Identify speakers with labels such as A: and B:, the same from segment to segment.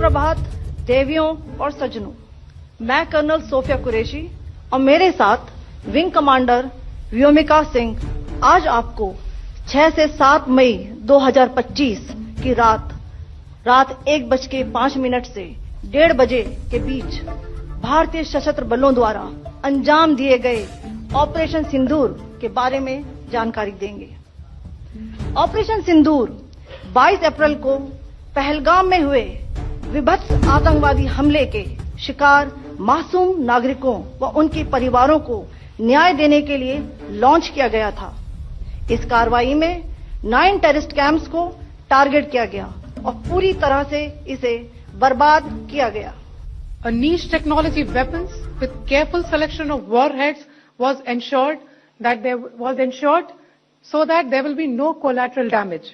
A: सुप्रभात देवियों और सज्जनों, मैं कर्नल सोफिया कुरैशी और मेरे साथ विंग कमांडर व्योमिका सिंह आज आपको 6 से 7 मई 2025 की रात 1:05 से 1:30 बजे के बीच भारतीय सशस्त्र बलों द्वारा अंजाम दिए गए ऑपरेशन सिंदूर के बारे में जानकारी देंगे। ऑपरेशन सिंदूर 22 अप्रैल को पहलगाम में हुए विभत्स आतंकवादी हमले के शिकार मासूम नागरिकों व उनके परिवारों को न्याय देने के लिए लॉन्च किया गया था। इस कार्रवाई में 9 टेररिस्ट कैंप्स को टारगेट किया गया और पूरी तरह से इसे बर्बाद किया गया।
B: A niche technology weapons with careful selection of warheads was ensured so that there will be no collateral damage.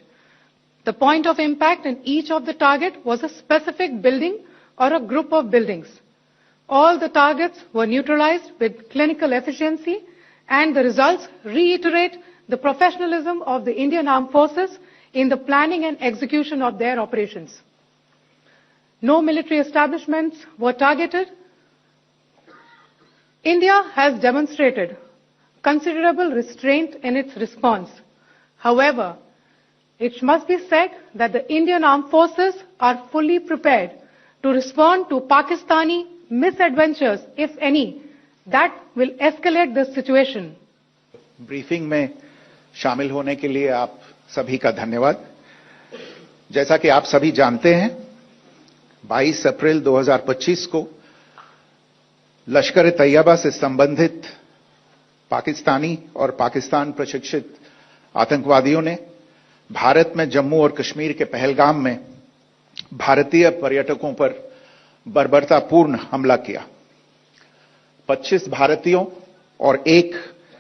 B: The point of impact in each of the target was a specific building or a group of buildings. All the targets were neutralized with clinical efficiency, and the results reiterate the professionalism of the Indian Armed Forces in the planning and execution of their operations. No military establishments were targeted. India has demonstrated considerable restraint in its response. However, it must be said that the Indian Armed Forces are fully prepared to respond to Pakistani misadventures, if any, that will escalate the situation.
C: Briefing में शामिल होने के लिए आप सभी का धन्यवाद। जैसा कि आप सभी जानते हैं, 22 अप्रैल 2025 को लश्कर तैयबा से संबंधित पाकिस्तानी और पाकिस्तान प्रशिक्षित आतंकवादियों ने भारत में जम्मू और कश्मीर के पहलगाम में भारतीय पर्यटकों पर बर्बरतापूर्ण हमला किया। 25 भारतीयों और 1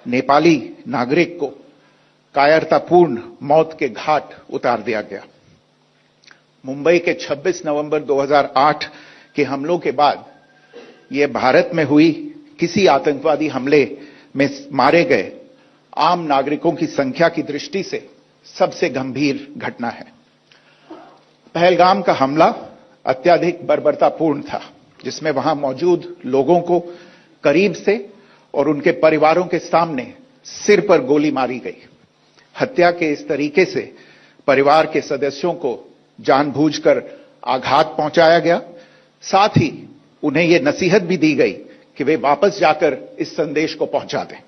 C: नेपाली नागरिक को कायरतापूर्ण मौत के घाट उतार दिया गया। मुंबई के 26 नवंबर 2008 के हमलों के बाद यह भारत में हुई किसी आतंकवादी हमले में मारे गए आम नागरिकों की संख्या की दृष्टि से सबसे गंभीर घटना है। पहलगाम का हमला अत्यधिक बर्बरतापूर्ण था, जिसमें वहां मौजूद लोगों को करीब से और उनके परिवारों के सामने सिर पर गोली मारी गई। हत्या के इस तरीके से परिवार के सदस्यों को जानबूझकर आघात पहुंचाया गया। साथ ही उन्हें यह नसीहत भी दी गई कि वे वापस जाकर इस संदेश को पहुंचा दें।